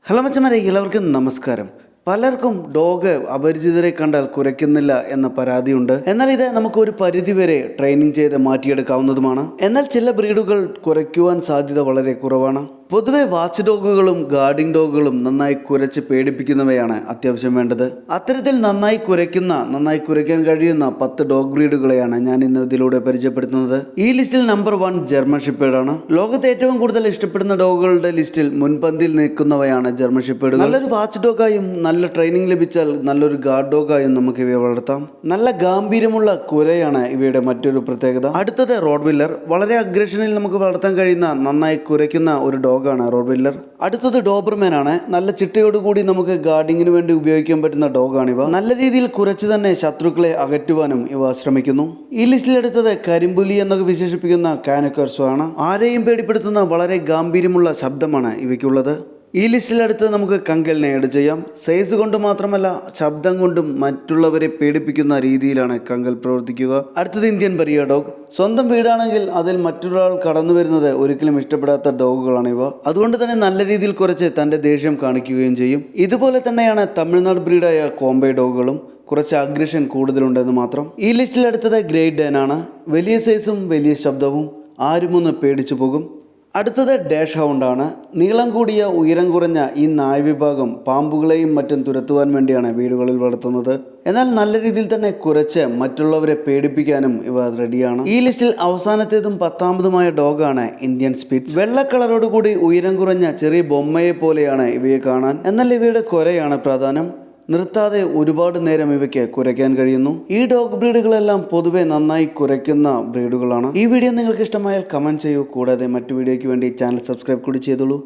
Hello മച്ചന്മാരെ, എല്ലാവർക്കും നമസ്കാരം. പലർക്കും ഡോഗ് അപരിചിതരെ കണ്ടാൽ കുരയ്ക്കുന്നില്ല എന്ന പരാതിയുണ്ട്. എന്നാൽ ഇത് നമുക്ക് ഒരു പരിധിവരെ ട്രെയിനിങ് ചെയ്ത് മാറ്റിയെടുക്കാവുന്നതുമാണ്. എന്നാൽ ചില ബ്രീഡുകൾ കുരയ്ക്കുവാൻ സാധ്യത വളരെ കുറവാണ്. പൊതുവെ വാച്ച് ഡോഗുകളും ഗാർഡിംഗ് ഡോഗുകളും നന്നായി കുരച്ച് പേടിപ്പിക്കുന്നവയാണ് അത്യാവശ്യം വേണ്ടത്. അത്തരത്തിൽ നന്നായി കുരയ്ക്കാൻ കഴിയുന്ന 10 ഡോഗ് ബ്രീഡുകളെയാണ് ഞാൻ ഇന്ന് ഇതിലൂടെ പരിചയപ്പെടുത്തുന്നത്. ഈ ലിസ്റ്റിൽ നമ്പർ 1 ജർമ്മൻ ഷെപ്പേർഡ് ആണ്. ലോകത്ത് ഏറ്റവും കൂടുതൽ ഇഷ്ടപ്പെടുന്ന ഡോഗുകളുടെ ലിസ്റ്റിൽ മുൻപന്തിയിൽ നിൽക്കുന്നവയാണ് ജർമ്മൻ ഷെപ്പേർഡ്. നല്ലൊരു വാച്ച് ഡോഗായും നല്ല ട്രെയിനിങ് ലഭിച്ചാൽ നല്ലൊരു ഗാർഡ് ഡോഗായും നമുക്ക് ഇവയെ വളർത്താം. നല്ല ഗാംഭീര്യമുള്ള കുരയാണ് ഇവയുടെ മറ്റൊരു പ്രത്യേകത. അടുത്തത് റോഡ്വില്ലർ. വളരെ അഗ്രഷനിൽ നമുക്ക് വളർത്താൻ കഴിയുന്ന നന്നായി കുരയ്ക്കുന്ന ഒരു ഡോഗാണ് റോഡ്വില്ലർ. അടുത്തത് ഡോബർമാൻ ആണ്. നല്ല ചിട്ടയോടുകൂടി നമുക്ക് ഗാർഡിങ്ങിന് വേണ്ടി ഉപയോഗിക്കാൻ പറ്റുന്ന ഡോഗാണിവ. നല്ല രീതിയിൽ കുരച്ച് തന്നെ ശത്രുക്കളെ അകറ്റുവാനും ഇവ ശ്രമിക്കുന്നു. ഈ ലിസ്റ്റിൽ എടുത്തത് കരിമ്പുലി എന്നൊക്കെ വിശേഷിപ്പിക്കുന്ന കാനക്കർസോ ആണ്. ആരെയും പേടിപ്പെടുത്തുന്ന വളരെ ഗാംഭീര്യമുള്ള ശബ്ദമാണ് ഇവയ്ക്കുള്ളത്. ഈ ലിസ്റ്റിലടുത്ത് നമുക്ക് കങ്കലിനെ ആഡ് ചെയ്യാം. സൈസ് കൊണ്ട് മാത്രമല്ല ശബ്ദം കൊണ്ടും മറ്റുള്ളവരെ പേടിപ്പിക്കുന്ന രീതിയിലാണ് കങ്കൽ പ്രവർത്തിക്കുക. അടുത്തത് ഇന്ത്യൻ ബറിയ ഡോഗ്. സ്വന്തം വീടാണെങ്കിൽ അതിൽ മറ്റൊരാൾ കടന്നു വരുന്നത് ഒരിക്കലും ഇഷ്ടപ്പെടാത്ത ഡോഗുകളാണ് ഇവ. അതുകൊണ്ട് തന്നെ നല്ല രീതിയിൽ കുറച്ച് തൻ്റെ ദേഷ്യം കാണിക്കുകയും ചെയ്യും. ഇതുപോലെ തന്നെയാണ് തമിഴ്നാട് ബ്രീഡായ കോംബെ ഡോഗുകളും. കുറച്ച് അഗ്രഷൻ കൂടുതലുണ്ടെന്ന് മാത്രം. ഈ ലിസ്റ്റിലടുത്തത് ഗ്രേറ്റ് ഡാൻ ആണ്. വലിയ സൈസും വലിയ ശബ്ദവും, ആരുമൊന്ന് പേടിച്ചു പോകും. അടുത്തത് ഡാഷ് ഹൗണ്ട് ആണ്. നീളം കൂടിയ ഉയരം കുറഞ്ഞ ഈ നായ വിഭാഗം പാമ്പുകളെയും മറ്റും തുരത്തുവാൻ വേണ്ടിയാണ് വീടുകളിൽ വളർത്തുന്നത്. എന്നാൽ നല്ല രീതിയിൽ തന്നെ കുരച്ച് മറ്റുള്ളവരെ പേടിപ്പിക്കാനും ഇവ റെഡിയാണ്. ഈ ലിസ്റ്റിൽ അവസാനത്തേതും 10ാമതുമായ ഡോഗാണ് ഇന്ത്യൻ സ്പിറ്റ്സ്. വെള്ള കളറോടുകൂടി ഉയരം കുറഞ്ഞ ചെറിയ ബൊമ്മയെ പോലെയാണ് ഇവയെ കാണാൻ. എന്നാൽ ഇവയുടെ കുരയാണ് പ്രധാനം. നിർത്താതെ ഒരുപാട് നേരം ഇവയ്ക്ക് കുരയ്ക്കാൻ കഴിയുന്നു. ഈ ഡോഗ് ബ്രീഡുകളെല്ലാം പൊതുവെ നന്നായി കുരയ്ക്കുന്ന ബ്രീഡുകളാണ്. ഈ വീഡിയോ നിങ്ങൾക്ക് ഇഷ്ടമായാൽ കമൻറ്റ് ചെയ്യൂ. കൂടാതെ മറ്റു വീഡിയോയ്ക്ക് വേണ്ടി ചാനൽ സബ്സ്ക്രൈബ് കൂടി ചെയ്തോളൂ.